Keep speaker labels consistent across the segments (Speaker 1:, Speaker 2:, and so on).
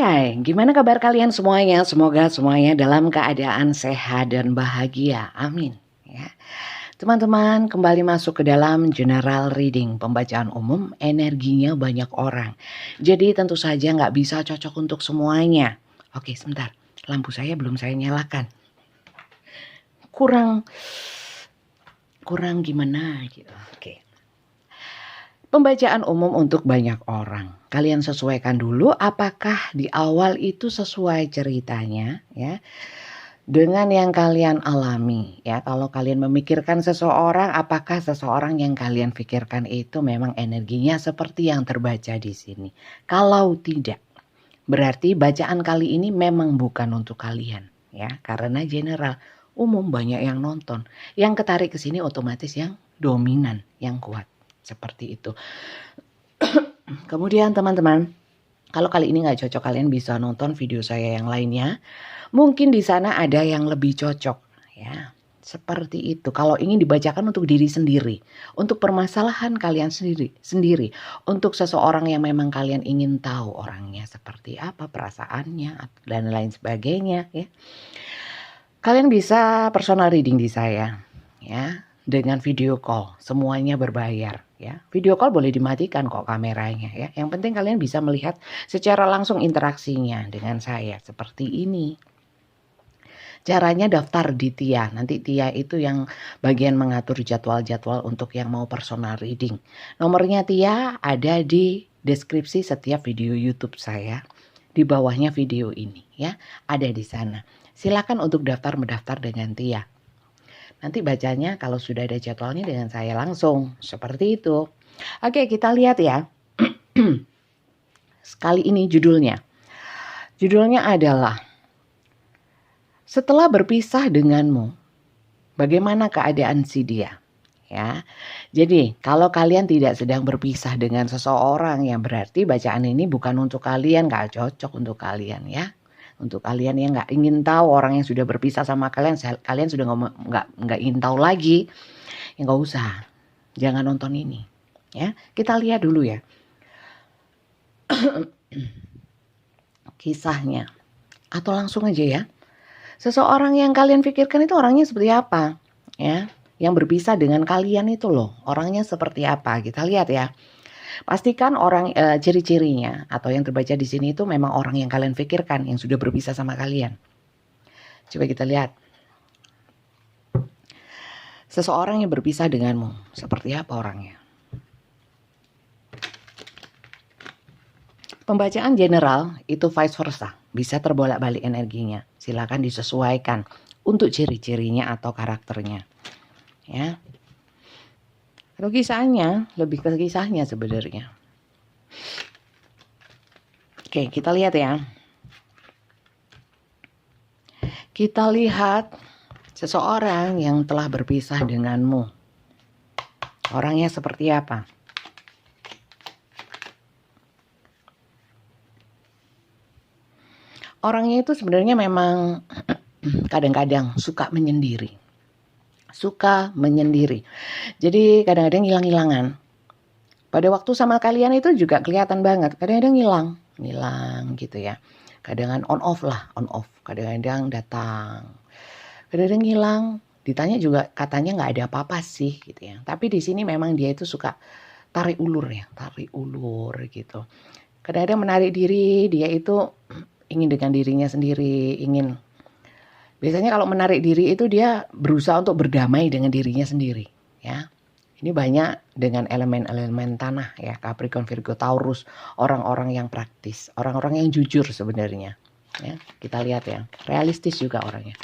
Speaker 1: Hai, gimana kabar kalian semuanya? Semoga semuanya dalam keadaan sehat dan bahagia. Amin. Ya. Teman-teman, kembali masuk ke dalam general reading, pembacaan umum, energinya banyak orang. Jadi tentu saja nggak bisa cocok untuk semuanya. Oke, sebentar. Lampu saya belum saya nyalakan. Kurang gimana gitu. Oke. Pembacaan umum untuk banyak orang. Kalian sesuaikan dulu apakah di awal itu sesuai ceritanya ya dengan yang kalian alami ya. Kalau kalian memikirkan seseorang, apakah seseorang yang kalian pikirkan itu memang energinya seperti yang terbaca di sini. Kalau tidak, berarti bacaan kali ini memang bukan untuk kalian ya, karena general umum banyak yang nonton. Yang ketarik ke sini otomatis yang dominan, yang kuat. Seperti itu. Kemudian teman-teman, kalau kali ini nggak cocok, kalian bisa nonton video saya yang lainnya. Mungkin di sana ada yang lebih cocok ya. Seperti itu. Kalau ingin dibacakan untuk diri sendiri, untuk permasalahan kalian sendiri, untuk seseorang yang memang kalian ingin tahu orangnya seperti apa, perasaannya dan lain sebagainya ya. Kalian bisa personal reading di saya ya, dengan video call, semuanya berbayar ya. Video call boleh dimatikan kok kameranya ya. Yang penting kalian bisa melihat secara langsung interaksinya dengan saya seperti ini. Caranya daftar di Tia. Nanti Tia itu yang bagian mengatur jadwal-jadwal untuk yang mau personal reading. Nomornya Tia ada di deskripsi setiap video YouTube saya. Di bawahnya video ini ya, ada di sana. Silakan untuk mendaftar dengan Tia. Nanti bacanya kalau sudah ada jadwalnya dengan saya langsung. Seperti itu. Oke, kita lihat ya. Sekali ini judulnya. Judulnya adalah Setelah berpisah denganmu, bagaimana keadaan si dia? Ya. Jadi, kalau kalian tidak sedang berpisah dengan seseorang, yang berarti bacaan ini bukan untuk kalian, gak cocok untuk kalian ya. Untuk kalian yang nggak ingin tahu orang yang sudah berpisah sama kalian, kalian sudah nggak ingin tahu lagi, ya nggak usah, jangan nonton ini, ya. Kita lihat dulu ya kisahnya, atau langsung aja ya. Seseorang yang kalian pikirkan itu orangnya seperti apa, ya? Yang berpisah dengan kalian itu loh, orangnya seperti apa? Kita lihat ya. Pastikan orang ciri-cirinya atau yang terbaca di sini itu memang orang yang kalian pikirkan yang sudah berpisah sama kalian. Coba kita lihat. Seseorang yang berpisah denganmu, seperti apa orangnya? Pembacaan general itu vice versa, bisa terbolak-balik energinya. Silakan disesuaikan untuk ciri-cirinya atau karakternya. Ya. Kalau kisahnya, lebih ke kisahnya sebenarnya. Oke, kita lihat ya. Kita lihat seseorang yang telah berpisah denganmu. Orangnya seperti apa? Orangnya itu sebenarnya memang kadang-kadang suka menyendiri. Jadi kadang-kadang hilang-hilangan. Pada waktu sama kalian itu juga kelihatan banget. Kadang-kadang hilang gitu ya. Kadang-kadang on off. Kadang-kadang datang. Kadang-kadang hilang. Ditanya juga katanya nggak ada apa-apa sih gitu ya. Tapi di sini memang dia itu suka tarik ulur gitu. Kadang-kadang menarik diri, dia itu ingin dengan dirinya sendiri, biasanya kalau menarik diri itu dia berusaha untuk berdamai dengan dirinya sendiri ya. Ini banyak dengan elemen-elemen tanah ya, Capricorn, Virgo, Taurus, orang-orang yang praktis, orang-orang yang jujur sebenarnya ya. Kita lihat ya, realistis juga orangnya.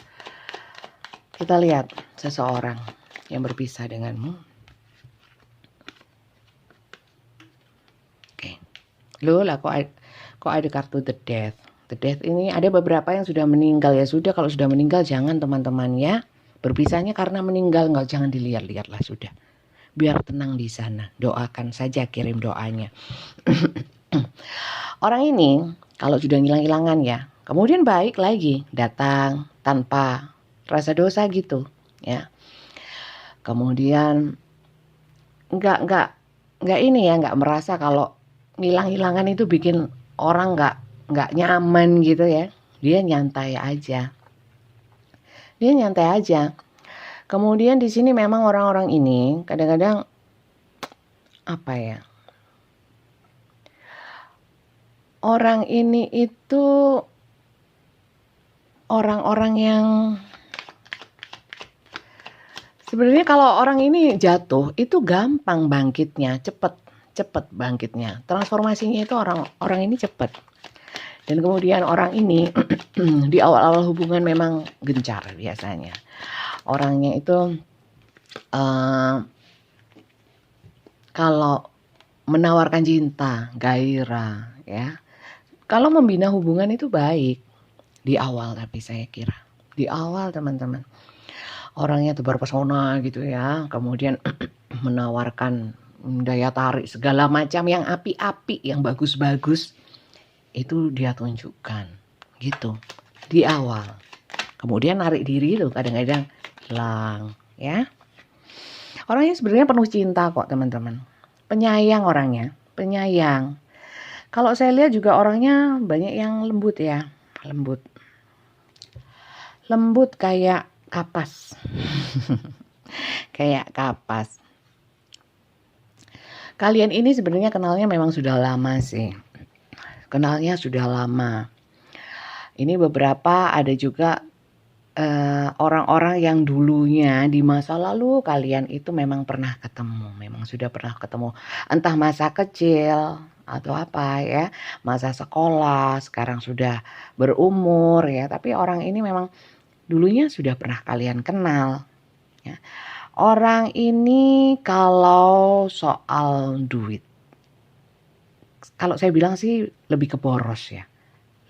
Speaker 1: Kita lihat seseorang yang berpisah denganmu. Oke. Loh lah kok ada kartu The Death. The Death ini ada beberapa yang sudah meninggal ya. Sudah, kalau sudah meninggal jangan teman-teman ya. Berpisahnya karena meninggal, jangan dilihat-lihat lah sudah. Biar tenang di sana. Doakan saja, kirim doanya. Orang ini kalau sudah hilang-hilangan ya, kemudian baik lagi, datang tanpa rasa dosa gitu ya. Kemudian enggak ini ya, enggak merasa kalau hilang-hilangan itu bikin orang enggak nggak nyaman gitu ya, dia nyantai aja. Dia nyantai aja. Kemudian di sini memang orang-orang ini kadang-kadang apa ya? Orang ini itu orang-orang yang sebenarnya kalau orang ini jatuh itu gampang bangkitnya, cepet bangkitnya. Transformasinya itu orang ini cepet. Dan kemudian orang ini di awal-awal hubungan memang gencar biasanya. Orangnya itu kalau menawarkan cinta, gairah, ya. Kalau membina hubungan itu baik di awal, tapi saya kira di awal teman-teman orangnya tuh berpesona gitu ya, kemudian menawarkan daya tarik segala macam yang api-api, yang bagus-bagus itu dia tunjukkan gitu di awal. Kemudian narik diri tuh kadang-kadang hilang ya. Orangnya sebenarnya penuh cinta kok teman-teman. Penyayang orangnya, penyayang. Kalau saya lihat juga orangnya banyak yang lembut ya, lembut. Lembut kayak kapas. Kayak kapas. Kalian ini sebenarnya kenalnya memang sudah lama sih. Kenalnya sudah lama. Ini beberapa ada juga orang-orang yang dulunya di masa lalu kalian itu memang pernah ketemu, memang sudah pernah ketemu, entah masa kecil atau apa ya, masa sekolah, sekarang sudah berumur ya, tapi orang ini memang dulunya sudah pernah kalian kenal ya. Orang ini kalau soal duit, kalau saya bilang sih lebih ke boros ya,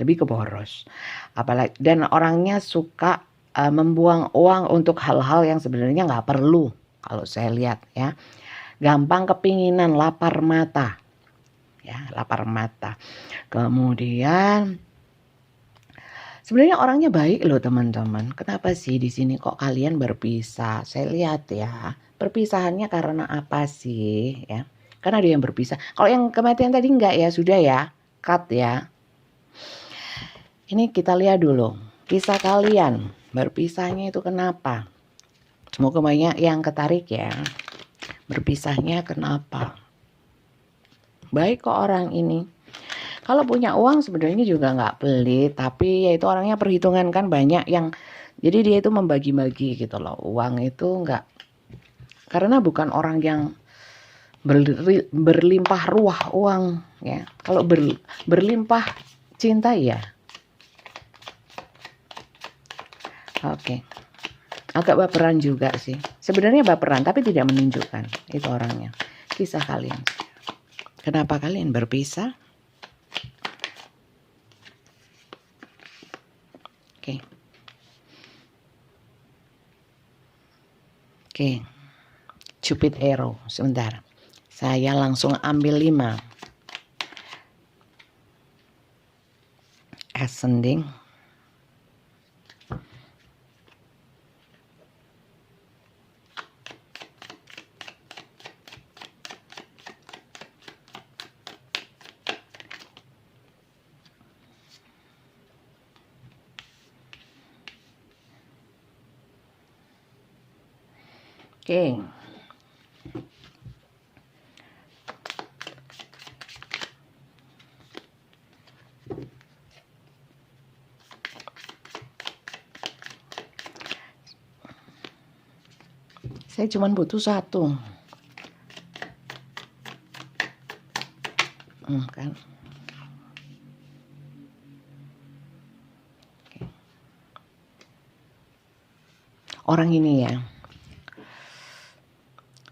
Speaker 1: lebih ke boros. Apalagi dan orangnya suka membuang uang untuk hal-hal yang sebenarnya nggak perlu kalau saya lihat ya. Gampang kepinginan, lapar mata ya, lapar mata. Kemudian sebenarnya orangnya baik loh teman-teman. Kenapa sih di sini kok kalian berpisah? Saya lihat ya, perpisahannya karena apa sih ya? Karena ada yang berpisah. Kalau yang kematian tadi enggak ya, sudah ya, cut ya. Ini kita lihat dulu kisah kalian. Berpisahnya itu kenapa? Semoga banyak yang ketarik ya. Berpisahnya kenapa? Baik kok orang ini. Kalau punya uang sebenarnya juga nggak pelit. Tapi ya itu orangnya perhitungan kan banyak yang. Jadi dia itu membagi-bagi gitu loh. Uang itu nggak. Karena bukan orang yang berlimpah ruah uang ya. Kalau berlimpah cinta ya. Oke. Agak baperan juga sih. Sebenarnya baperan tapi tidak menunjukkan. Itu orangnya. Kisah kalian. Kenapa kalian berpisah? Oke. Oke. Cupid arrow. Sebentar. Saya langsung ambil 5. Ascending. Oke. Saya cuma butuh 1. Kan. Oke. Orang ini ya.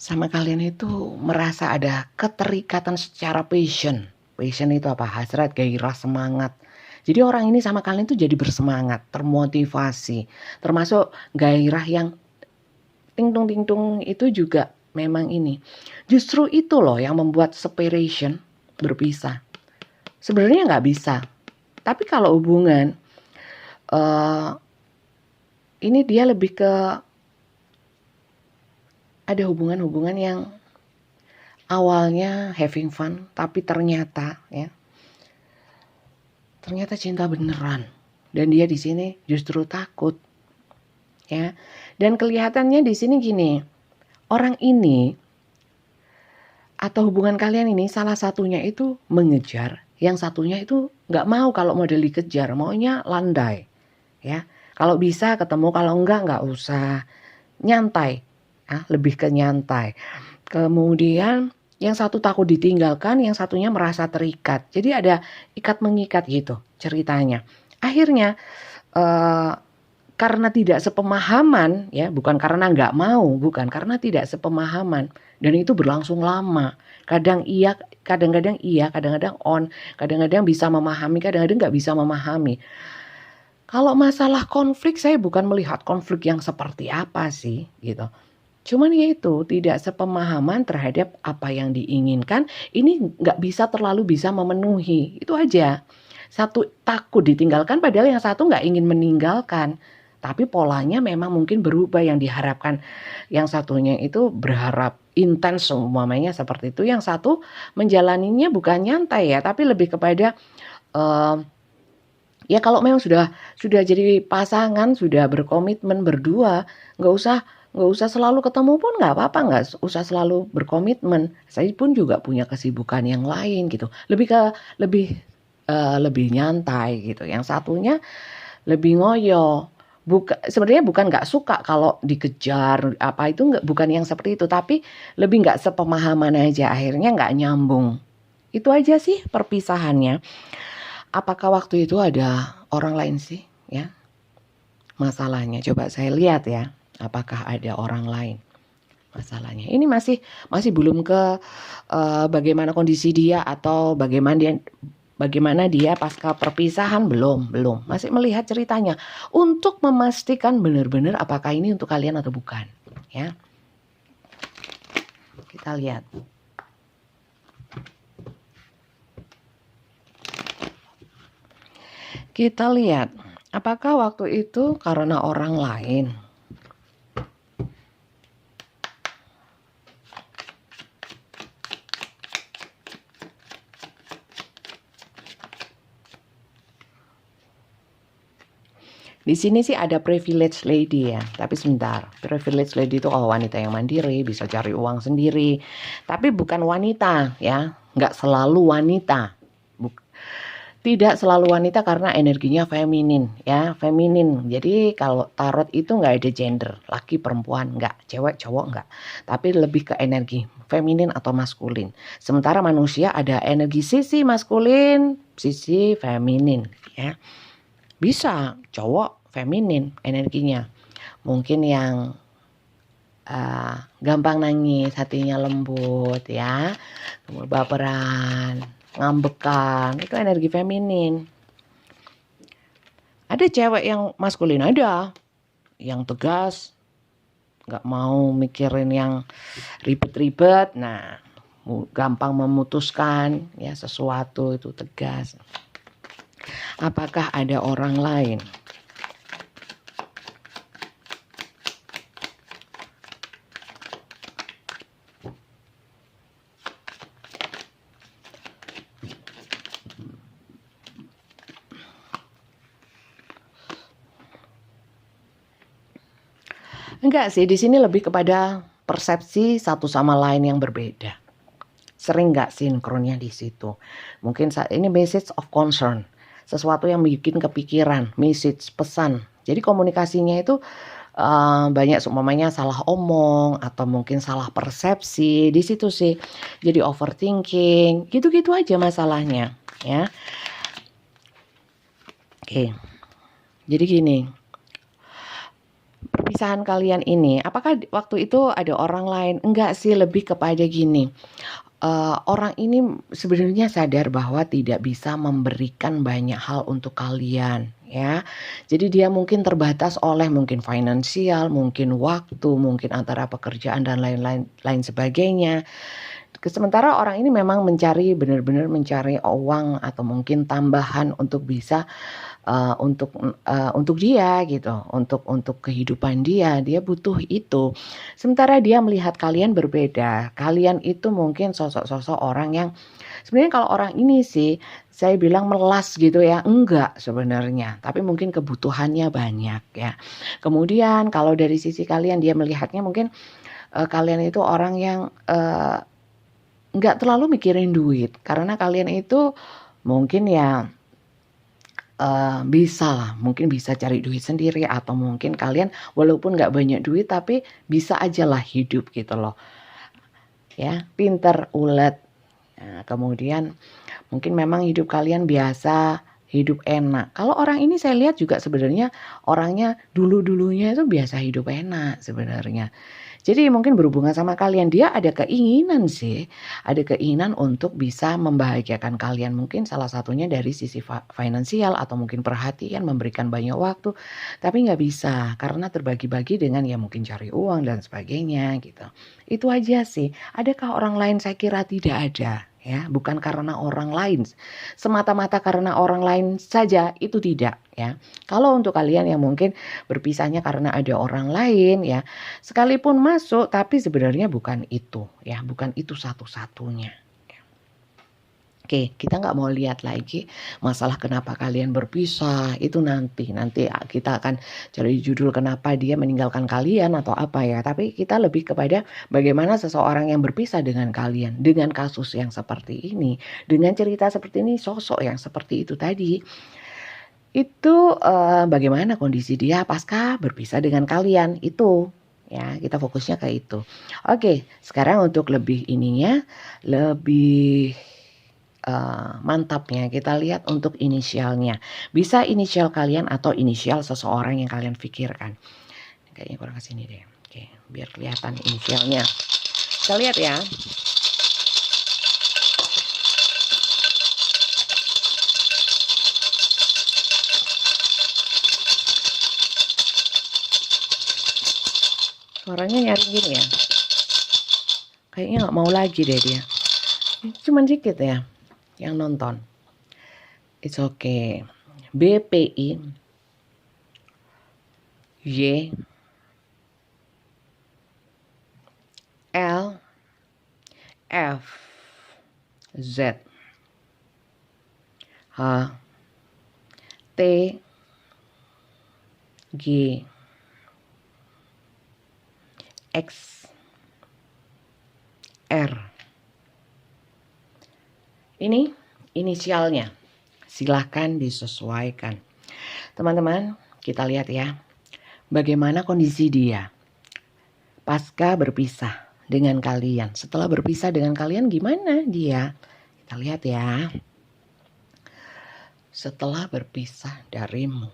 Speaker 1: Sama kalian itu merasa ada keterikatan secara passion. Passion itu apa? Hasrat, gairah, semangat. Jadi orang ini sama kalian itu jadi bersemangat, termotivasi. Termasuk gairah yang ting-tung itu juga memang ini. Justru itu loh yang membuat separation, berpisah. Sebenarnya nggak bisa. Tapi kalau hubungan, ini dia lebih ke ada hubungan-hubungan yang awalnya having fun, tapi ternyata ternyata cinta beneran. Dan dia di sini justru takut. Ya. Dan kelihatannya di sini gini, orang ini atau hubungan kalian ini salah satunya itu mengejar, yang satunya itu nggak mau kalau model dikejar, maunya landai. Ya, kalau bisa ketemu, kalau nggak usah, nyantai. Lebih ke nyantai. Kemudian yang satu takut ditinggalkan, yang satunya merasa terikat. Jadi ada ikat mengikat gitu ceritanya. Akhirnya karena tidak sepemahaman, ya, bukan karena nggak mau, bukan karena tidak sepemahaman, dan itu berlangsung lama. Kadang iya, kadang-kadang on, kadang-kadang bisa memahami, kadang-kadang nggak bisa memahami. Kalau masalah konflik, saya bukan melihat konflik yang seperti apa sih, gitu. Cuman ya itu, tidak sepemahaman terhadap apa yang diinginkan, ini nggak bisa terlalu bisa memenuhi, itu aja. Satu takut ditinggalkan, padahal yang satu nggak ingin meninggalkan. Tapi polanya memang mungkin berubah, yang diharapkan yang satunya itu berharap intens umpamanya seperti itu, yang satu menjalaninya bukan nyantai ya, tapi lebih kepada ya kalau memang sudah jadi pasangan, sudah berkomitmen berdua, nggak usah selalu ketemu pun nggak apa-apa, nggak usah selalu berkomitmen. Saya pun juga punya kesibukan yang lain gitu, lebih nyantai gitu. Yang satunya lebih ngoyo. Sebenarnya bukan nggak suka kalau dikejar apa itu, bukan yang seperti itu, tapi lebih nggak sepemahaman aja, akhirnya nggak nyambung. Itu aja sih perpisahannya. Apakah waktu itu ada orang lain sih, ya? Masalahnya coba saya lihat ya, apakah ada orang lain masalahnya. Ini masih belum ke bagaimana kondisi dia atau bagaimana dia pasca perpisahan, belum. Masih melihat ceritanya untuk memastikan benar-benar apakah ini untuk kalian atau bukan, ya. Kita lihat. Kita lihat apakah waktu itu karena orang lain. Di sini sih ada privilege lady ya, tapi sebentar. Privilege lady itu kalau wanita yang mandiri, bisa cari uang sendiri. Tapi bukan wanita ya, nggak selalu wanita. Tidak selalu wanita karena energinya feminin ya, feminin. Jadi kalau tarot itu nggak ada gender, laki perempuan nggak, cewek cowok nggak. Tapi lebih ke energi feminin atau maskulin. Sementara manusia ada energi sisi maskulin, sisi feminin ya. Bisa cowok feminin energinya, mungkin yang gampang nangis, hatinya lembut ya, baperan, ngambekan, itu energi feminin. Ada cewek yang maskulin, ada yang tegas, nggak mau mikirin yang ribet-ribet, nah gampang memutuskan ya sesuatu, itu tegas. Apakah ada orang lain? Enggak sih, di sini lebih kepada persepsi satu sama lain yang berbeda. Sering nggak sinkronnya di situ. Mungkin saat ini message of concern, sesuatu yang bikin kepikiran, message, pesan. Jadi komunikasinya itu banyak seumpamanya salah omong atau mungkin salah persepsi di situ sih. Jadi overthinking, gitu-gitu aja masalahnya, ya. Oke. Jadi gini. Perpisahan kalian ini, apakah waktu itu ada orang lain? Enggak sih, lebih kepada gini. Orang ini sebenarnya sadar bahwa tidak bisa memberikan banyak hal untuk kalian ya. Jadi dia mungkin terbatas oleh mungkin finansial, mungkin waktu, mungkin antara pekerjaan dan lain sebagainya. Sementara orang ini memang benar-benar mencari uang atau mungkin tambahan untuk bisa untuk dia gitu, untuk kehidupan dia butuh itu. Sementara dia melihat kalian berbeda, kalian itu mungkin sosok-sosok orang yang sebenarnya kalau orang ini sih saya bilang melas gitu ya, enggak sebenarnya, tapi mungkin kebutuhannya banyak ya. Kemudian kalau dari sisi kalian dia melihatnya mungkin, kalian itu orang yang, nggak terlalu mikirin duit, karena kalian itu mungkin ya, bisalah, mungkin bisa cari duit sendiri atau mungkin kalian walaupun nggak banyak duit tapi bisa ajalah hidup gitu loh, ya, pinter, ulet. Nah, kemudian mungkin memang hidup kalian biasa, hidup enak. Kalau orang ini saya lihat juga sebenarnya orangnya dulu-dulunya itu biasa hidup enak sebenarnya. Jadi mungkin berhubungan sama kalian, dia ada keinginan sih, ada keinginan untuk bisa membahagiakan kalian. Mungkin salah satunya dari sisi finansial atau mungkin perhatian, memberikan banyak waktu, tapi nggak bisa karena terbagi-bagi dengan ya mungkin cari uang dan sebagainya gitu. Itu aja sih. Adakah orang lain? Saya kira tidak ada. Ya, bukan karena orang lain, semata-mata karena orang lain saja itu tidak ya. Kalau untuk kalian yang mungkin berpisahnya karena ada orang lain ya, sekalipun masuk tapi sebenarnya bukan itu ya, bukan itu satu-satunya. Oke, kita nggak mau lihat lagi masalah kenapa kalian berpisah, itu nanti kita akan cari judul kenapa dia meninggalkan kalian atau apa ya, tapi kita lebih kepada bagaimana seseorang yang berpisah dengan kalian, dengan kasus yang seperti ini, dengan cerita seperti ini, sosok yang seperti itu tadi, itu, bagaimana kondisi dia pasca berpisah dengan kalian, itu. Ya, kita fokusnya ke itu. Oke, sekarang untuk lebih ininya, lebih mantapnya kita lihat untuk inisialnya. Bisa inisial kalian atau inisial seseorang yang kalian pikirkan. Kayaknya kurang kesini deh. Oke, biar kelihatan inisialnya. Kita lihat ya. Suaranya nyaring gini ya. Kayaknya nggak mau lagi deh dia. Cuman dikit ya yang nonton. It's okay. BPI Y L F Z H T G X R. Ini inisialnya. Silahkan disesuaikan. Teman-teman, kita lihat ya. Bagaimana kondisi dia pasca berpisah dengan kalian. Setelah berpisah dengan kalian gimana dia? Kita lihat ya. Setelah berpisah darimu.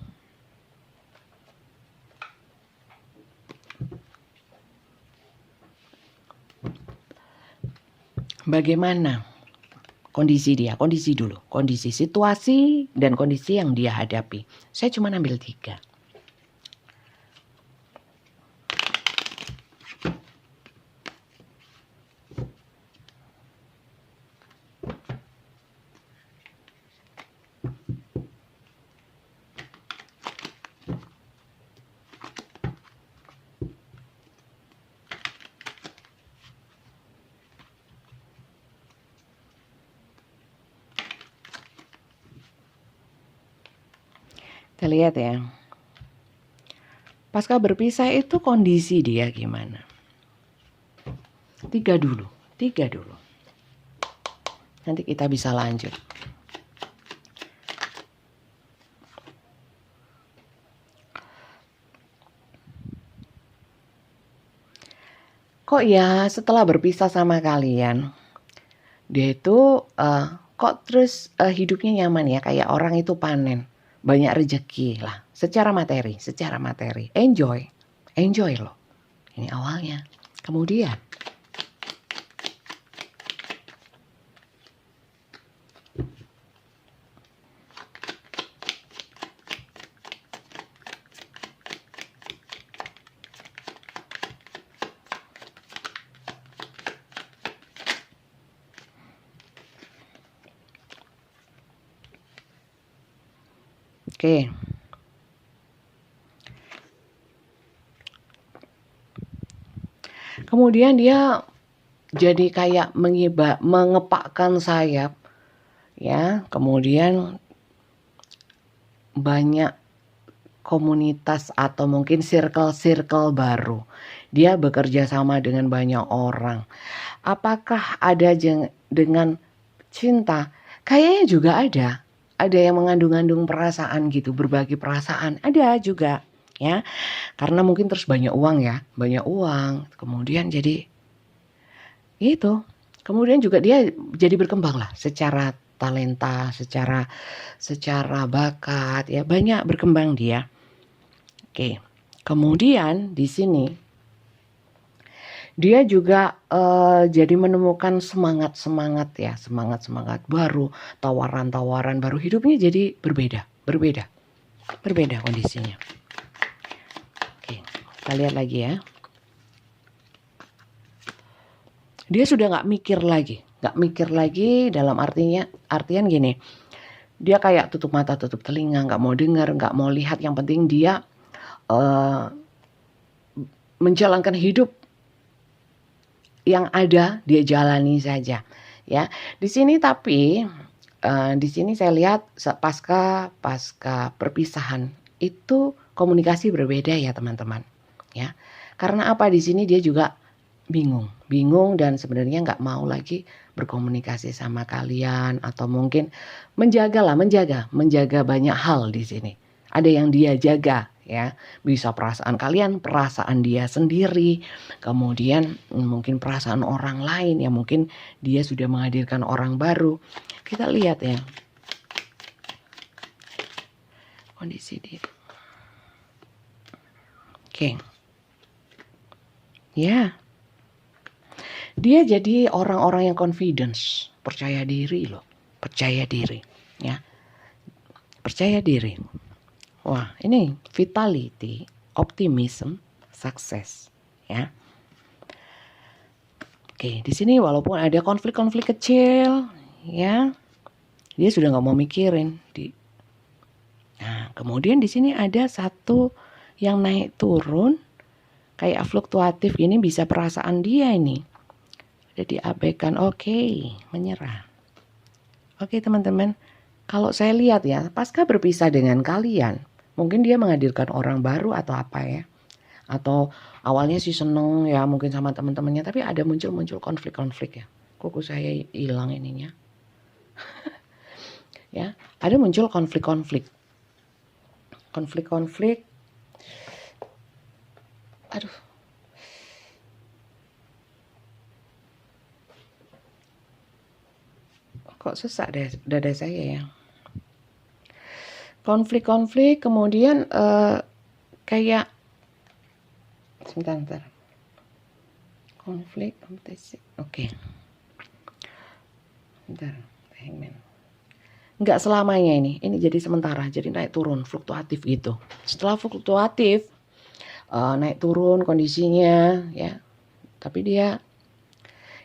Speaker 1: Bagaimana kondisi dia? Kondisi dulu. Kondisi situasi dan kondisi yang dia hadapi. Saya cuma ambil 3. Kita lihat ya. Pasca berpisah itu kondisi dia gimana? 3 dulu. Nanti kita bisa lanjut. Kok ya setelah berpisah sama kalian, dia itu kok terus hidupnya nyaman ya, kayak orang itu panen. Banyak rezeki lah, secara materi, enjoy loh, ini awalnya. Kemudian Oke. Kemudian dia jadi kayak mengepakkan sayap, ya. Kemudian banyak komunitas atau mungkin circle-circle baru. Dia bekerja sama dengan banyak orang. Apakah ada dengan cinta? Kayaknya juga ada. Ada yang mengandung-andung perasaan gitu, berbagi perasaan. Ada juga, ya. Karena mungkin terus banyak uang ya, banyak uang. Kemudian jadi itu. Kemudian juga dia jadi berkembang lah secara talenta, secara bakat ya, banyak berkembang dia. Oke. Kemudian di sini dia juga jadi menemukan semangat baru, tawaran-tawaran baru. Hidupnya jadi berbeda kondisinya. Oke, kita lihat lagi ya. Dia sudah nggak mikir lagi dalam artian gini. Dia kayak tutup mata, tutup telinga, nggak mau dengar, nggak mau lihat. Yang penting dia menjalankan hidup yang ada, dia jalani saja, ya. Di sini tapi di sini saya lihat pasca perpisahan itu komunikasi berbeda ya teman-teman, ya. Karena apa, di sini dia juga bingung dan sebenarnya nggak mau lagi berkomunikasi sama kalian, atau mungkin menjaga banyak hal di sini. Ada yang dia jaga, ya, bisa perasaan kalian, perasaan dia sendiri, kemudian mungkin perasaan orang lain, ya mungkin dia sudah menghadirkan orang baru. Kita lihat ya kondisi dia. Oke. Ya. Dia jadi orang-orang yang confidence, percaya diri loh, ya. Percaya diri. Wah, ini vitality, optimism, sukses, ya. Oke, di sini walaupun ada konflik-konflik kecil, ya, dia sudah nggak mau mikirin. Nah, kemudian di sini ada satu yang naik turun, kayak fluktuatif. Ini bisa perasaan dia ini. Jadi diabaikan, oke, menyerah. Oke teman-teman, kalau saya lihat ya, pasca berpisah dengan kalian, mungkin dia menghadirkan orang baru atau apa ya. Atau awalnya sih seneng ya mungkin sama teman-temannya, tapi ada muncul konflik-konflik ya. Kuku saya hilang ininya. Ya, ada muncul konflik-konflik. Konflik-konflik. Aduh. Kok sesak dada saya ya. Konflik-konflik, kemudian kayak sebentar. Konflik, kompetisi. Oke. Bentar, hangman. Enggak selamanya ini jadi sementara, jadi naik turun, fluktuatif gitu. Setelah fluktuatif, naik turun kondisinya ya. Tapi dia,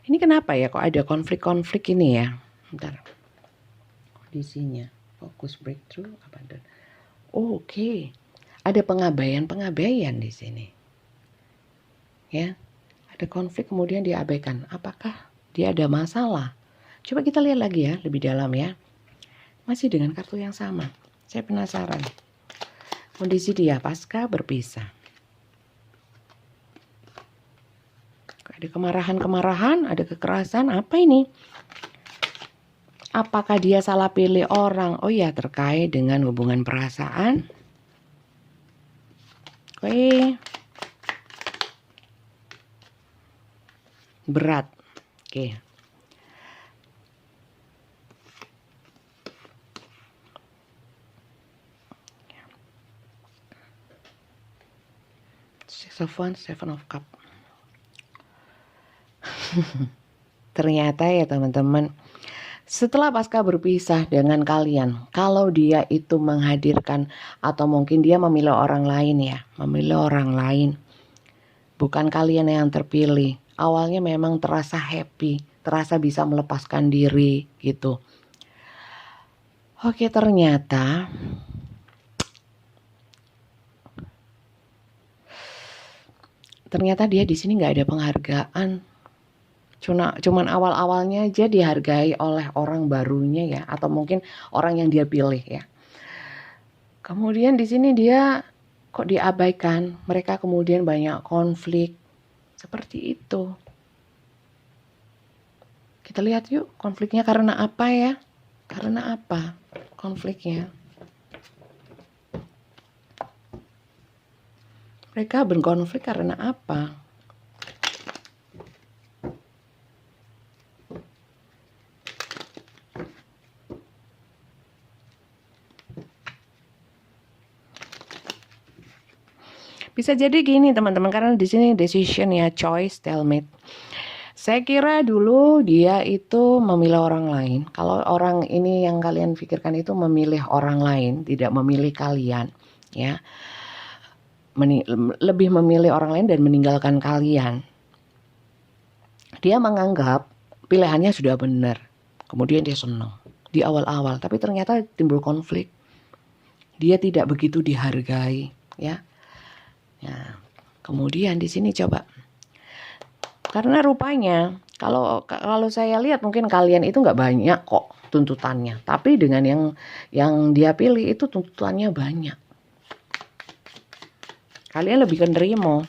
Speaker 1: ini kenapa ya kok ada konflik-konflik ini ya? Bentar. Kondisinya, fokus breakthrough apa dan oke. Ada pengabaian di sini. Ya. Ada konflik kemudian diabaikan. Apakah dia ada masalah? Coba kita lihat lagi ya, lebih dalam ya. Masih dengan kartu yang sama. Saya penasaran. Kondisi dia pasca berpisah. Ada kemarahan, ada kekerasan, apa ini? Apakah dia salah pilih orang? Oh ya, terkait dengan hubungan perasaan. Oke. Berat. Oke. Six of Wands, Seven of Cups. Ternyata ya teman-teman, setelah pasca berpisah dengan kalian, kalau dia itu menghadirkan atau mungkin dia memilih orang lain ya, bukan kalian yang terpilih. Awalnya memang terasa happy, terasa bisa melepaskan diri gitu. Oke, ternyata ternyata dia di sini nggak ada penghargaan. Cuman awal-awalnya aja dihargai oleh orang barunya ya, atau mungkin orang yang dia pilih ya. Kemudian di sini dia kok diabaikan, mereka kemudian banyak konflik seperti itu. Kita lihat yuk konfliknya karena apa ya? Karena apa konfliknya? Mereka berkonflik karena apa? Bisa jadi gini teman-teman, karena di sini decision ya, choice, stalemate. Saya kira dulu dia itu memilih orang lain. Kalau orang ini yang kalian pikirkan itu memilih orang lain, tidak memilih kalian, ya. Lebih memilih orang lain dan meninggalkan kalian. Dia menganggap pilihannya sudah benar. Kemudian dia senang di awal-awal, tapi ternyata timbul konflik. Dia tidak begitu dihargai, ya. Nah, kemudian di sini coba. Karena rupanya kalau saya lihat mungkin kalian itu nggak banyak kok tuntutannya, tapi dengan yang dia pilih itu tuntutannya banyak. Kalian lebih ke nerimo.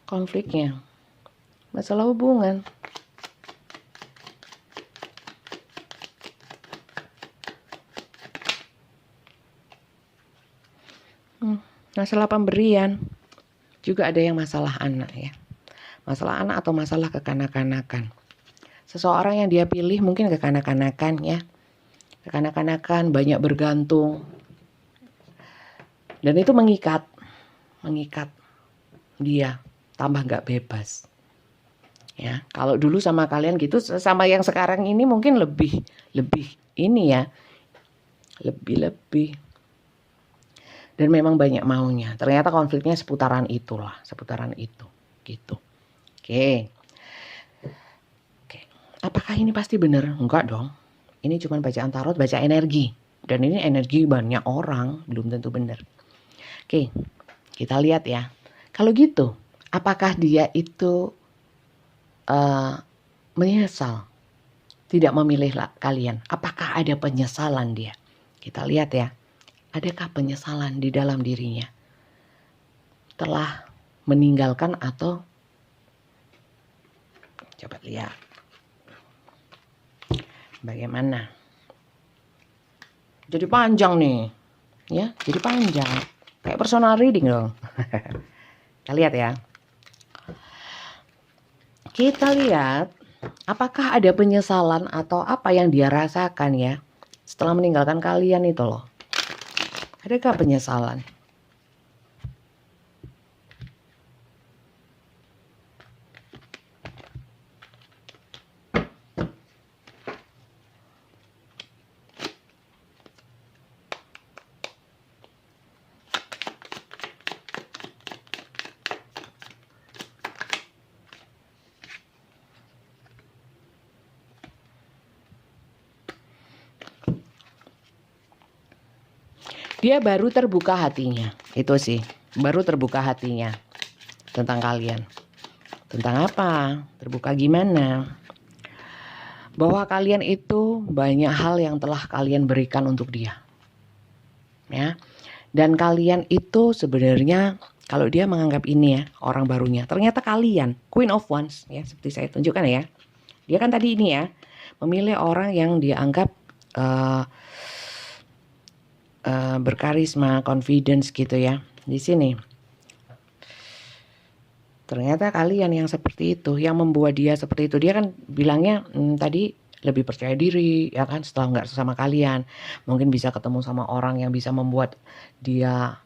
Speaker 1: Konfliknya, masalah hubungan. Masalah pemberian. Juga ada yang masalah anak ya. Masalah anak atau masalah kekanak-kanakan. Seseorang yang dia pilih mungkin kekanak-kanakan ya. Kekanak-kanakan, banyak bergantung. Dan itu mengikat dia, tambah gak bebas. Ya, kalau dulu sama kalian gitu, sama yang sekarang ini mungkin lebih ini ya. Lebih. Dan memang banyak maunya. Ternyata konfliknya seputaran itu gitu. Oke. Apakah ini pasti benar? Enggak dong. Ini cuma bacaan tarot, baca energi. Dan ini energi banyak orang, belum tentu benar. Oke, kita lihat ya. Kalau gitu, apakah dia itu menyesal tidak memilih kalian? Apakah ada penyesalan dia? Kita lihat ya. Adakah penyesalan di dalam dirinya telah meninggalkan atau coba lihat bagaimana? Jadi panjang nih, ya, jadi panjang, kayak personal reading dong. Kita lihat ya. Kita lihat apakah ada penyesalan atau apa yang dia rasakan ya setelah meninggalkan kalian itu loh. Adakah penyesalan? Dia baru terbuka hatinya, itu sih, baru terbuka hatinya tentang kalian. Tentang apa? Terbuka gimana? Bahwa kalian itu banyak hal yang telah kalian berikan untuk dia. Ya. Dan kalian itu sebenarnya kalau dia menganggap ini ya, orang barunya, ternyata kalian Queen of Wands ya, seperti saya tunjukkan ya. Dia kan tadi ini ya, memilih orang yang dia anggap berkarisma, confidence gitu ya. Di sini ternyata kalian yang seperti itu, yang membuat dia seperti itu. Dia kan bilangnya tadi lebih percaya diri ya kan, setelah nggak sama kalian mungkin bisa ketemu sama orang yang bisa membuat dia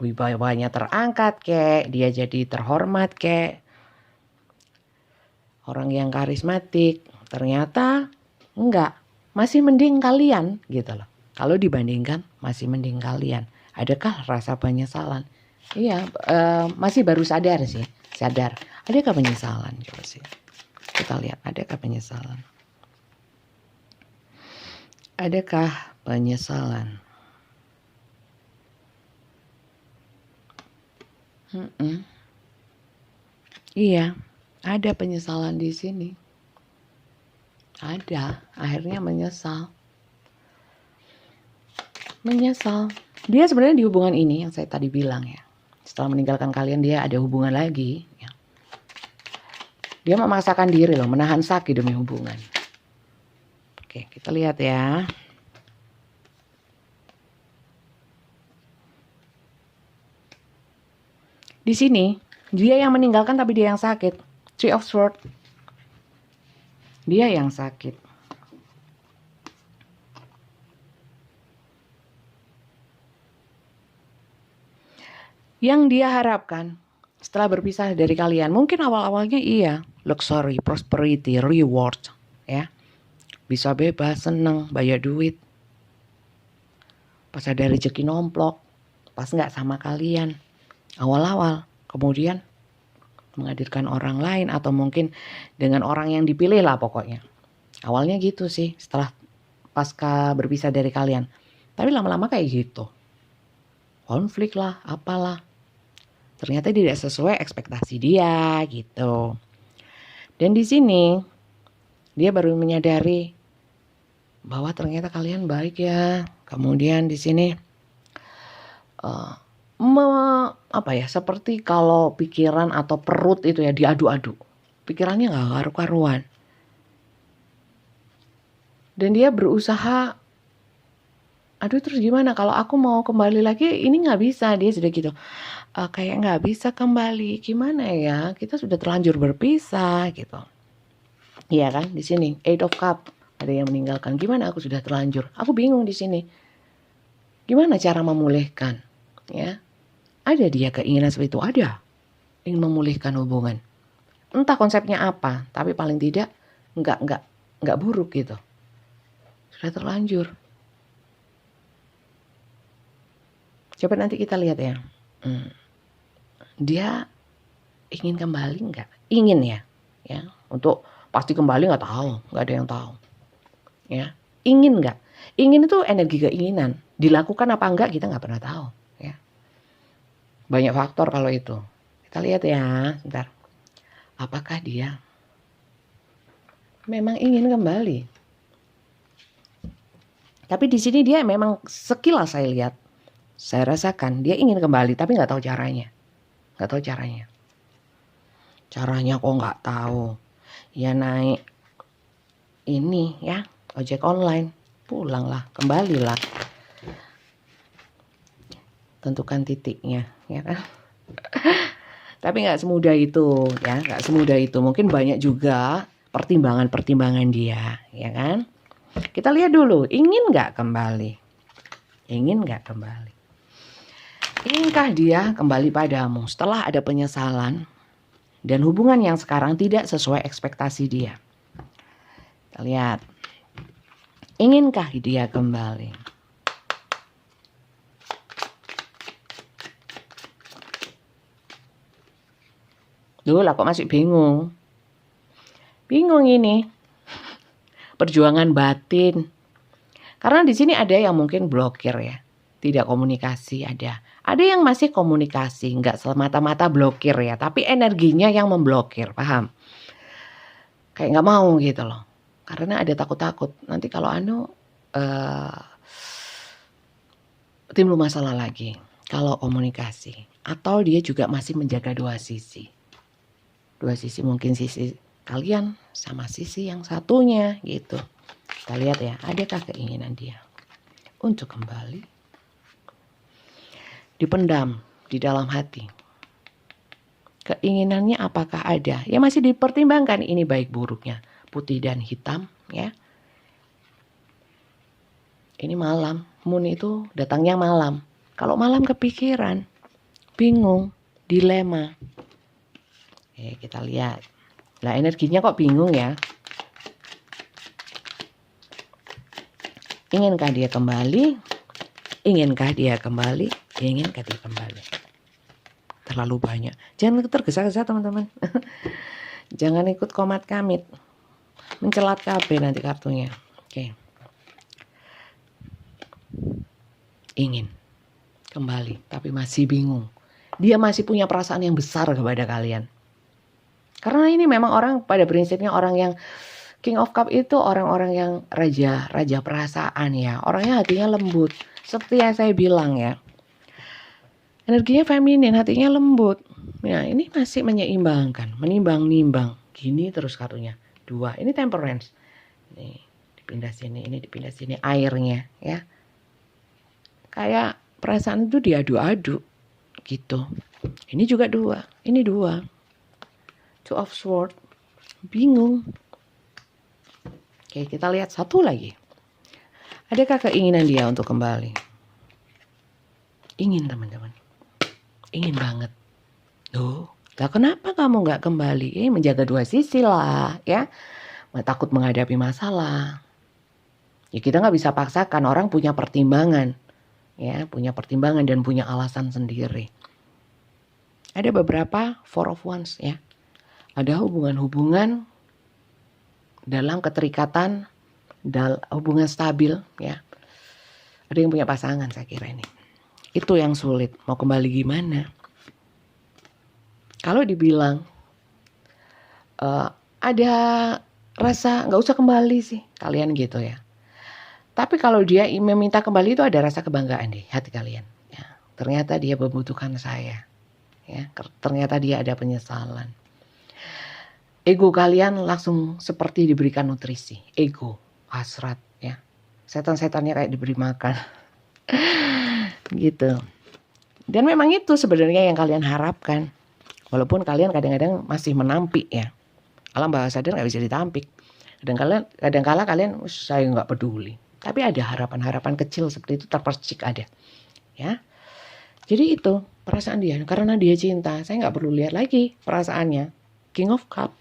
Speaker 1: wibawanya terangkat kek, dia jadi terhormat kek, orang yang karismatik. Ternyata enggak, masih mending kalian gitu loh. Kalau dibandingkan masih mending kalian. Adakah rasa penyesalan? Iya, masih baru sadar sih. Sadar. Adakah penyesalan? Coba sih. Kita lihat, adakah penyesalan? Adakah penyesalan? Mm-mm. Iya, ada penyesalan di sini. Ada, akhirnya menyesal. Dia sebenarnya di hubungan ini yang saya tadi bilang ya. Setelah meninggalkan kalian dia ada hubungan lagi. Ya. Dia memaksakan diri loh, menahan sakit demi hubungan. Oke, kita lihat ya. Di sini, dia yang meninggalkan tapi dia yang sakit. Three of Swords. Dia yang sakit. Yang dia harapkan setelah berpisah dari kalian, mungkin awal-awalnya iya, luxury, prosperity, reward, ya. Bisa bebas, seneng, banyak duit. Pas ada rezeki nomplok, pas nggak sama kalian, awal-awal, kemudian menghadirkan orang lain atau mungkin dengan orang yang dipilih lah pokoknya. Awalnya gitu sih, setelah pasca berpisah dari kalian. Tapi lama-lama kayak gitu. Konflik lah, apalah. Ternyata tidak sesuai ekspektasi dia gitu. Dan di sini dia baru menyadari bahwa ternyata kalian baik ya. Kemudian di sini seperti kalau pikiran atau perut itu ya diadu-adu. Pikirannya nggak karu-karuan. Dan dia berusaha, aduh terus gimana kalau aku mau kembali lagi ini nggak bisa, dia sudah gitu. Kayak nggak bisa kembali, gimana ya? Kita sudah terlanjur berpisah gitu. Iya kan? Di sini Eight of Cup ada yang meninggalkan. Gimana aku sudah terlanjur? Aku bingung di sini. Gimana cara memulihkan? Ya, ada dia keinginan seperti itu, ada ingin memulihkan hubungan. Entah konsepnya apa, tapi paling tidak nggak buruk gitu. Sudah terlanjur. Coba nanti kita lihat ya. Dia ingin kembali nggak? Ingin ya, untuk pasti kembali nggak tahu, nggak ada yang tahu. Ya, ingin nggak? Ingin itu energi keinginan. Dilakukan apa enggak kita nggak pernah tahu. Ya, banyak faktor kalau itu. Kita lihat ya, sebentar. Apakah dia memang ingin kembali? Tapi di sini dia memang sekilas saya lihat, saya rasakan dia ingin kembali, tapi nggak tahu caranya. Nggak tahu caranya. Caranya kok nggak tahu. Ya naik ini ya, ojek online, pulanglah, kembalilah. Tentukan titiknya, ya kan? Tapi nggak semudah itu, ya, nggak semudah itu. Mungkin banyak juga pertimbangan-pertimbangan dia, ya kan? Kita lihat dulu, ingin nggak kembali? Ingin nggak kembali? Inginkah dia kembali padamu setelah ada penyesalan dan hubungan yang sekarang tidak sesuai ekspektasi dia? Kita lihat, inginkah dia kembali? Duh lah kok masih bingung? Bingung ini. Perjuangan batin. Karena di sini ada yang mungkin blokir ya. Tidak komunikasi ada. Ada yang masih komunikasi, nggak semata-mata blokir ya, tapi energinya yang memblokir, paham? Kayak nggak mau gitu loh. Karena ada takut-takut. Nanti kalau timbul masalah lagi. Kalau komunikasi. Atau dia juga masih menjaga dua sisi. Dua sisi, mungkin sisi kalian sama sisi yang satunya gitu. Kita lihat ya, adakah keinginan dia untuk kembali? Dipendam di dalam hati. Keinginannya apakah ada? Ya masih dipertimbangkan ini baik buruknya. Putih dan hitam ya. Ini malam. Moon itu datangnya malam. Kalau malam kepikiran, bingung, dilema. Kita lihat. Lah energinya kok bingung ya? Inginkah dia kembali? Inginkah dia kembali? Inginkah dia kembali? Terlalu banyak. Jangan tergesa-gesa teman-teman. Jangan ikut komat kamit. Mencelat KB nanti kartunya. Oke. Ingin kembali tapi masih bingung. dia masih punya perasaan yang besar kepada kalian. Karena ini memang orang pada prinsipnya orang yang King of Cup itu orang-orang yang raja perasaan ya. Orangnya hatinya lembut. Seperti yang saya bilang ya. Energinya feminin, hatinya lembut. Nah, ini masih menyeimbangkan, menimbang-nimbang. Gini terus kartunya. 2. Ini temperance. Nih, dipindah sini, ini dipindah sini airnya ya. Kayak perasaan itu diadu-adu gitu. Ini juga 2. Ini 2. 2 of Swords. Bingung. Oke, kita lihat satu lagi. Adakah keinginan dia untuk kembali? Ingin, teman-teman. Ingin banget. Tuh, lah kenapa kamu nggak kembali? Menjaga dua sisi lah, ya. Takut menghadapi masalah. Ya kita nggak bisa paksakan, orang punya pertimbangan. Ya, punya pertimbangan dan punya alasan sendiri. Ada beberapa Four of Wands, ya. Ada hubungan-hubungan dalam keterikatan, hubungan stabil, ya. Ada yang punya pasangan, saya kira ini. Itu yang sulit. Mau kembali gimana? Kalau dibilang ada rasa nggak usah kembali sih, kalian gitu ya. Tapi kalau dia meminta kembali itu ada rasa kebanggaan di hati kalian. Ya, ternyata dia membutuhkan saya. Ya, ternyata dia ada penyesalan. Ego kalian langsung seperti diberikan nutrisi. Ego, hasrat ya. Setan-setannya kayak diberi makan. Gitu. Dan memang itu sebenarnya yang kalian harapkan. Walaupun kalian kadang-kadang masih menampik ya. Alam bawah sadar nggak bisa ditampik. Kadang-kala kalian saya nggak peduli. Tapi ada harapan-harapan kecil seperti itu terpercik ada. Ya. Jadi itu perasaan dia. Karena dia cinta. Saya nggak perlu lihat lagi perasaannya. King of Cup.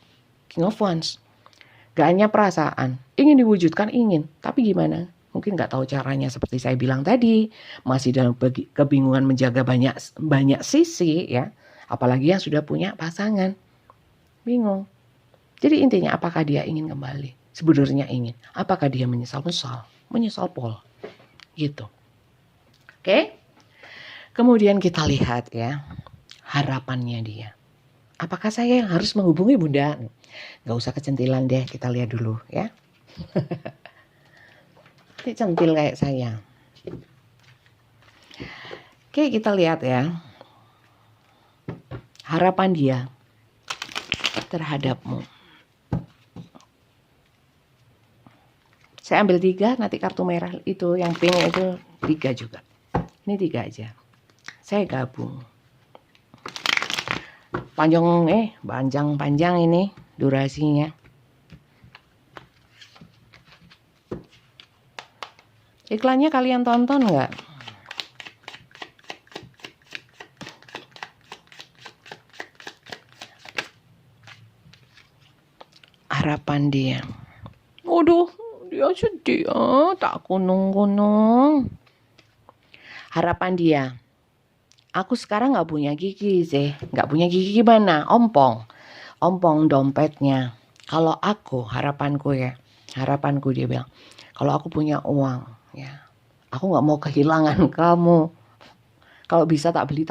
Speaker 1: King of Wands. Gak hanya perasaan. Ingin diwujudkan, ingin. Tapi gimana? Mungkin nggak tahu caranya seperti saya bilang tadi. Masih dalam kebingungan menjaga banyak sisi ya. Apalagi yang sudah punya pasangan. Bingung. Jadi intinya apakah dia ingin kembali? Sebenarnya ingin. Apakah dia menyesal Pol. Gitu. Oke. Kemudian kita lihat ya. Harapannya dia. Apakah saya yang harus menghubungi Bunda? Gak usah kecentilan deh. Kita lihat dulu ya. Ini centil kayak saya. Oke, kita lihat ya. Harapan dia terhadapmu. Saya ambil 3, nanti kartu merah itu yang pink itu 3 juga. Ini 3 aja. Saya gabung. Panjang ini durasinya. Iklannya kalian tonton nggak? Harapan dia. Waduh, dia sedih. Tak kunung-kunung. Harapan dia. Aku sekarang gak punya gigi sih. Gak punya gigi gimana? Ompong dompetnya. Kalau aku, harapanku dia bilang. Kalau aku punya uang, ya, aku gak mau kehilangan kamu. Kalau bisa tak beli.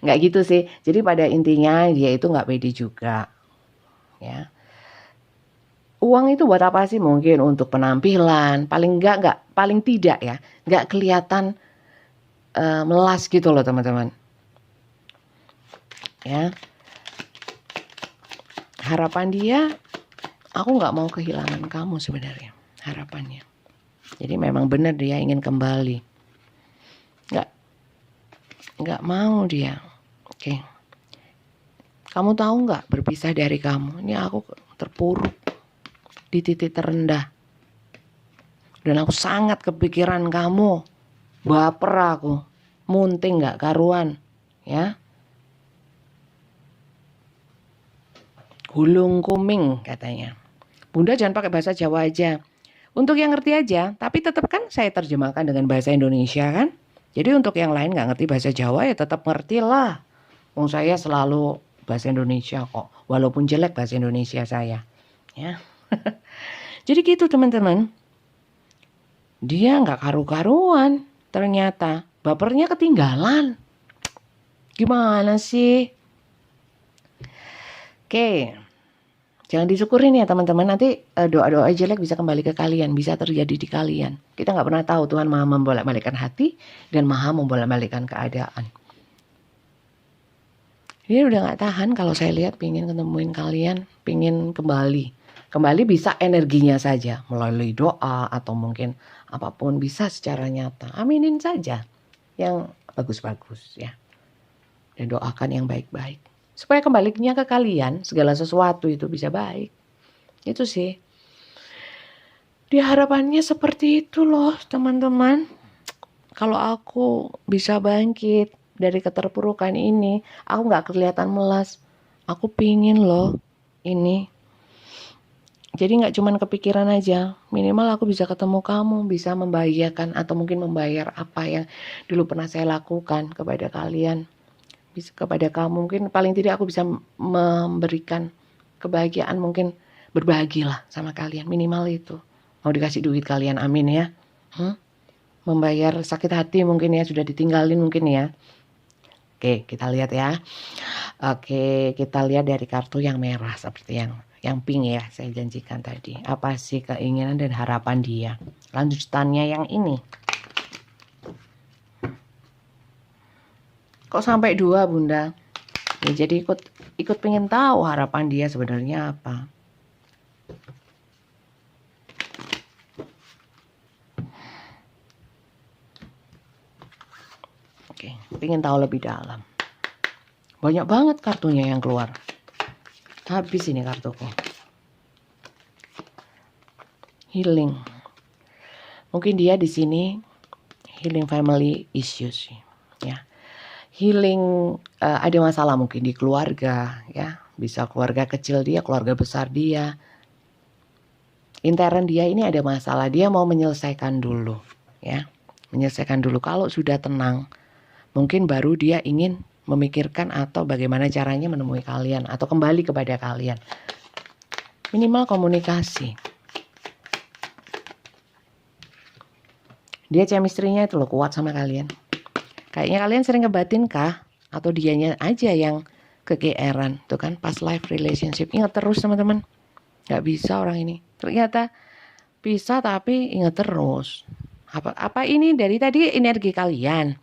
Speaker 1: Gak gitu sih. Jadi pada intinya dia itu gak pede juga. Ya. Uang itu buat apa sih? Mungkin untuk penampilan. Paling tidak ya. Gak kelihatan melas gitu loh teman-teman. Ya. Harapan dia, aku gak mau kehilangan kamu sebenarnya. Harapannya. Jadi memang benar dia ingin kembali. Gak mau dia. Oke. Kamu tahu gak, berpisah dari kamu, ini aku terpuruk di titik terendah. Dan aku sangat kepikiran kamu. Baper aku. Munting gak karuan. Ya. Gulung kuming katanya. Bunda jangan pakai bahasa Jawa aja. Untuk yang ngerti aja. Tapi tetap kan saya terjemahkan dengan bahasa Indonesia kan. Jadi untuk yang lain gak ngerti bahasa Jawa ya tetap ngerti lah. Wong saya selalu bahasa Indonesia kok. Walaupun jelek bahasa Indonesia saya. Ya. Jadi gitu teman-teman. Dia gak karu-karuan. Ternyata bapernya ketinggalan. Gimana sih? Oke. Jangan disyukurin ya teman-teman, nanti doa-doa jelek bisa kembali ke kalian, bisa terjadi di kalian. Kita nggak pernah tahu, Tuhan maha membolak-balikkan hati dan maha membolak-balikkan keadaan. Dia udah nggak tahan kalau saya lihat pingin ketemuin kalian, pingin kembali. Kembali bisa energinya saja, melalui doa atau mungkin apapun bisa secara nyata. Aminin saja yang bagus-bagus ya. Dan doakan yang baik-baik. Supaya kembalinya ke kalian, segala sesuatu itu bisa baik. Itu sih. Harapannya seperti itu loh teman-teman. Kalau aku bisa bangkit dari keterpurukan ini, aku gak kelihatan melas. Aku pingin loh ini. Jadi gak cuman kepikiran aja. Minimal aku bisa ketemu kamu, bisa membahagiakan atau mungkin membayar apa yang dulu pernah saya lakukan kepada kalian. Bisa kepada kamu, mungkin paling tidak aku bisa memberikan kebahagiaan, mungkin berbahagilah sama kalian, minimal itu. Mau dikasih duit kalian, amin ya. Membayar sakit hati mungkin ya, sudah ditinggalin mungkin ya. Oke, kita lihat ya. Oke, kita lihat dari kartu yang merah seperti yang pink ya, saya janjikan tadi. Apa sih keinginan dan harapan dia? Lanjutannya yang ini. Kok sampai 2 bunda? Ya, jadi ikut pengen tahu harapan dia sebenarnya apa. Oke, pengen tahu lebih dalam. Banyak banget kartunya yang keluar. Habis ini kartuku. Healing. Mungkin dia di sini healing family issues ya. Healing ada masalah mungkin di keluarga ya, bisa keluarga kecil dia, keluarga besar dia, intern dia ini ada masalah, dia mau menyelesaikan dulu ya, menyelesaikan dulu. Kalau sudah tenang mungkin baru dia ingin memikirkan atau bagaimana caranya menemui kalian atau kembali kepada kalian. Minimal komunikasi. Dia chemistry-nya itu loh kuat sama kalian. Kayaknya kalian sering ngebatin kah? Atau dianya aja yang kegeeran. Tuh kan, past life relationship. Ingat terus teman-teman. Gak bisa orang ini. Ternyata bisa tapi ingat terus. Apa ini dari tadi energi kalian?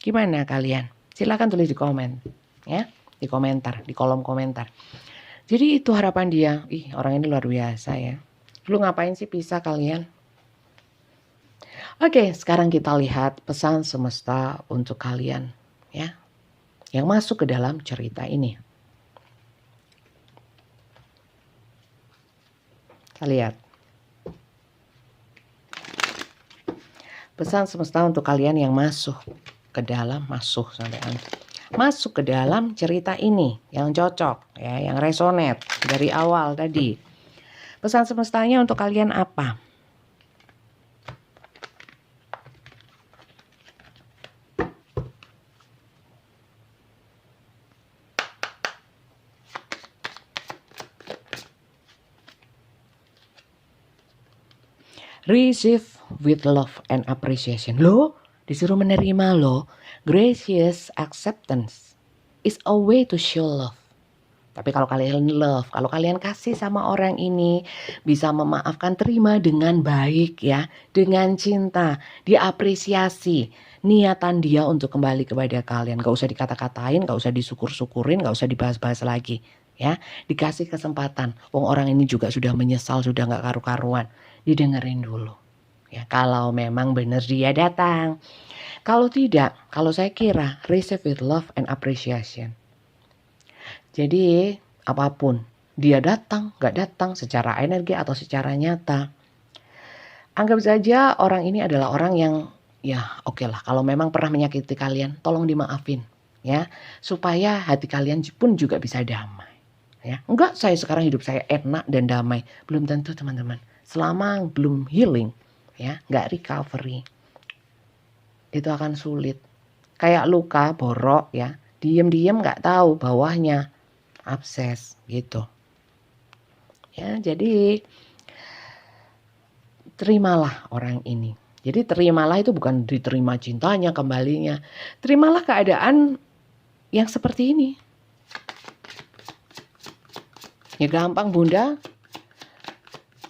Speaker 1: Gimana kalian? Silakan tulis di komen. Ya, di komentar, di kolom komentar. Jadi itu harapan dia. Ih, orang ini luar biasa ya. Lu ngapain sih pisah kalian? Oke, sekarang kita lihat pesan semesta untuk kalian ya, yang masuk ke dalam cerita ini. Kita lihat. Pesan semesta untuk kalian yang masuk ke dalam, masuk ke dalam cerita ini, yang cocok ya, yang resonate dari awal tadi. Pesan semestanya untuk kalian apa? Receive with love and appreciation. Loh, disuruh menerima loh. Gracious acceptance is a way to show love. Tapi kalau kalian love, kalau kalian kasih sama orang ini, bisa memaafkan, terima dengan baik ya, dengan cinta, diapresiasi niatan dia untuk kembali kepada kalian. Gak usah dikata-katain, gak usah disyukur-syukurin, gak usah dibahas-bahas lagi ya. Dikasih kesempatan. Wong orang ini juga sudah menyesal, sudah gak karu-karuan. Didengerin dulu ya, kalau memang benar dia datang. Kalau tidak, kalau saya kira receive with love and appreciation. Jadi apapun dia datang gak datang secara energi atau secara nyata, anggap saja orang ini adalah orang yang ya oke lah, kalau memang pernah menyakiti kalian tolong dimaafin ya, supaya hati kalian pun juga bisa damai ya. Enggak saya sekarang hidup saya enak dan damai, belum tentu teman-teman. Selama belum healing ya, nggak recovery, itu akan sulit. Kayak luka borok ya, diem-diem nggak tahu bawahnya abses gitu ya. Jadi terimalah orang ini. Jadi terimalah itu bukan diterima cintanya, kembalinya. Terimalah keadaan yang seperti ini. Ya gampang Bunda,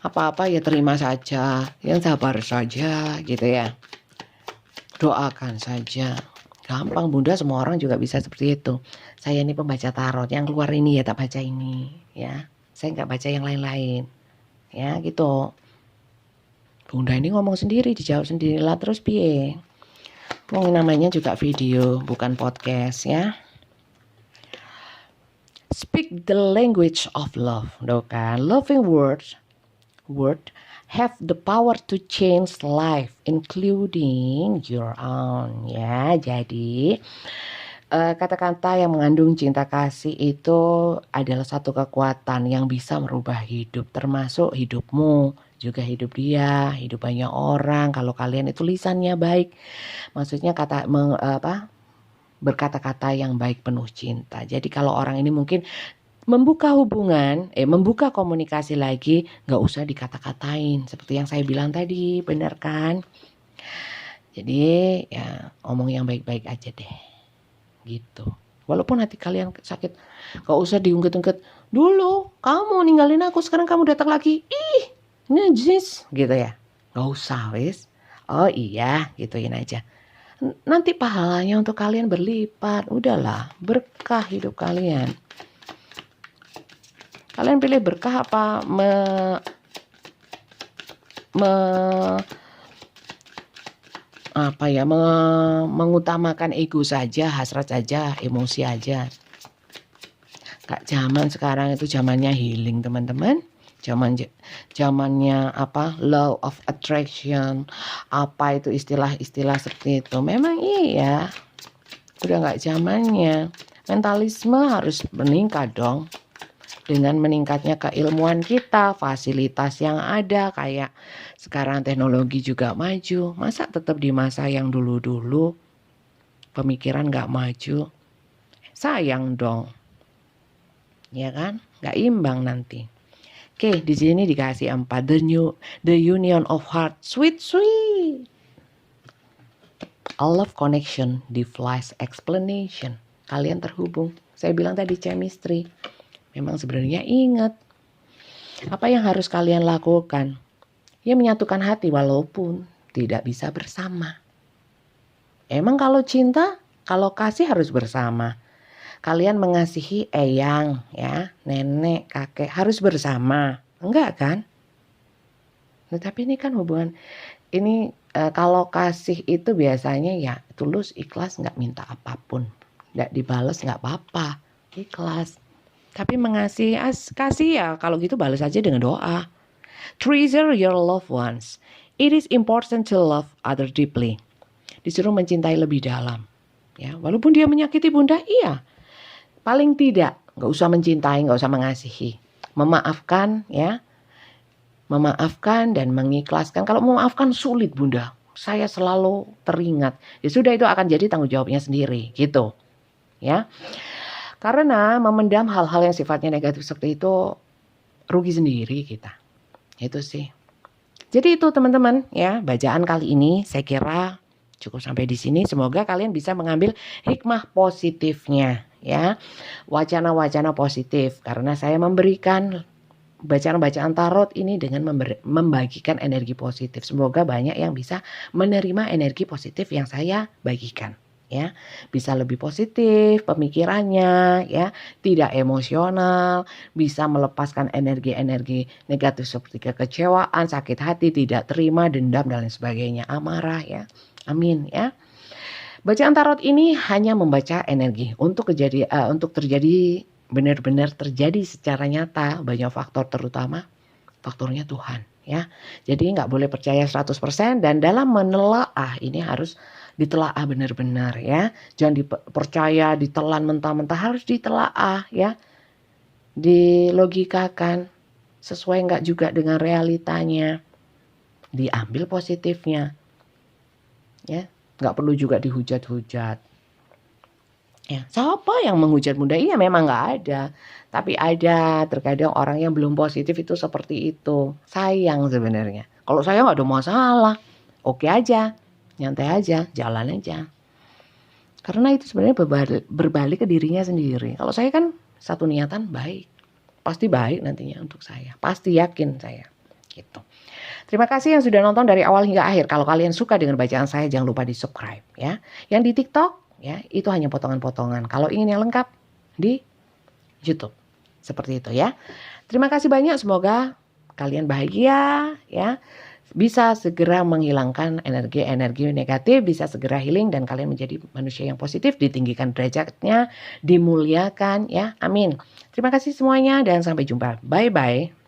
Speaker 1: apa-apa ya terima saja, yang sabar saja gitu ya. Doakan saja. Gampang Bunda, semua orang juga bisa seperti itu. Saya ini pembaca tarot, yang keluar ini ya tak baca ini ya. Saya nggak baca yang lain-lain. Ya gitu. Bunda ini ngomong sendiri, dijawab sendiri lah, terus piye. Ngomong namanya juga video, bukan podcast ya. Speak the language of love, kan? Loving word have the power to change life, including your own. Ya, jadi kata-kata yang mengandung cinta kasih itu adalah satu kekuatan yang bisa merubah hidup, termasuk hidupmu, juga hidup dia, hidup banyak orang. Kalau kalian itu lisannya baik, maksudnya berkata-kata yang baik penuh cinta. Jadi kalau orang ini mungkin membuka hubungan, membuka komunikasi lagi, nggak usah dikata-katain. Seperti yang saya bilang tadi, benar kan? Jadi ya ngomong yang baik-baik aja deh, gitu. Walaupun hati kalian sakit, nggak usah diungkit-ungkit. Dulu kamu ninggalin aku, sekarang kamu datang lagi. Ih, najis, gitu ya. Nggak usah, wis. Oh iya, gituin aja. Nanti pahalanya untuk kalian berlipat. Udahlah, berkah hidup kalian. Kalian pilih berkah apa mengutamakan ego saja, hasrat saja, emosi aja. Kak, zaman sekarang itu zamannya healing, teman-teman. Zamannya law of attraction, apa itu istilah-istilah seperti itu. Memang iya, udah nggak zamannya. Mentalisme harus meningkat dong. Dengan meningkatnya keilmuan kita, fasilitas yang ada, kayak sekarang teknologi juga maju. Masa tetap di masa yang dulu-dulu pemikiran nggak maju? Sayang dong, ya kan? Nggak imbang nanti. Oke, di sini dikasih 4, the union of heart, sweet. A love connection defies explanation. Kalian terhubung. Saya bilang tadi chemistry. Memang sebenarnya ingat apa yang harus kalian lakukan. Ya menyatukan hati walaupun tidak bisa bersama. Emang kalau cinta, kalau kasih harus bersama. Kalian mengasihi eyang, ya, nenek, kakek harus bersama. Enggak kan? Nah, tapi ini kan hubungan ini kalau kasih itu biasanya ya tulus, ikhlas, nggak minta apapun. Nggak dibales nggak apa-apa, ikhlas. Tapi mengasihi, kasih ya kalau gitu balas aja dengan doa. Treasure your loved ones. It is important to love other deeply. Disuruh mencintai lebih dalam. Ya, walaupun dia menyakiti Bunda, iya. Paling tidak, nggak usah mencintai, nggak usah mengasihi. Memaafkan, ya. Memaafkan dan mengikhlaskan. Kalau memaafkan sulit Bunda. Saya selalu teringat. Ya sudah, itu akan jadi tanggung jawabnya sendiri, gitu. Ya. Karena memendam hal-hal yang sifatnya negatif seperti itu rugi sendiri kita. Itu sih. Jadi itu teman-teman ya, bacaan kali ini saya kira cukup sampai di sini. Semoga kalian bisa mengambil hikmah positifnya ya. Wacana-wacana positif karena saya memberikan bacaan-bacaan tarot ini dengan membagikan energi positif. Semoga banyak yang bisa menerima energi positif yang saya bagikan. Ya, bisa lebih positif pemikirannya, ya, tidak emosional, bisa melepaskan energi-energi negatif seperti kekecewaan, sakit hati, tidak terima, dendam dan lain sebagainya, amarah ya. Amin ya. Bacaan tarot ini hanya membaca energi untuk terjadi benar-benar terjadi secara nyata, banyak faktor terutama faktornya Tuhan ya. Jadi nggak boleh percaya 100% dan dalam menelaah ini harus ditelaah benar-benar ya. Jangan dipercaya, ditelan mentah-mentah, harus ditelaah ya. Dilogikakan sesuai nggak juga dengan realitanya. Diambil positifnya. Ya, nggak perlu juga dihujat-hujat. Ya, siapa yang menghujat Bunda? Iya memang nggak ada. Tapi ada terkadang orang yang belum positif itu seperti itu. Sayang sebenarnya. Kalau saya nggak ada masalah. Oke aja. Nyantai aja, jalan aja. Karena itu sebenarnya berbalik ke dirinya sendiri. Kalau saya kan satu niatan baik, pasti baik nantinya untuk saya. Pasti yakin saya. Gitu. Terima kasih yang sudah nonton dari awal hingga akhir. Kalau kalian suka dengan bacaan saya, jangan lupa di subscribe ya. Yang di TikTok ya, itu hanya potongan-potongan. Kalau ingin yang lengkap di YouTube. Seperti itu ya. Terima kasih banyak, semoga kalian bahagia ya. Bisa segera menghilangkan energi-energi negatif, bisa segera healing dan kalian menjadi manusia yang positif, ditinggikan derajatnya, dimuliakan ya. Amin. Terima kasih semuanya dan sampai jumpa. Bye-bye.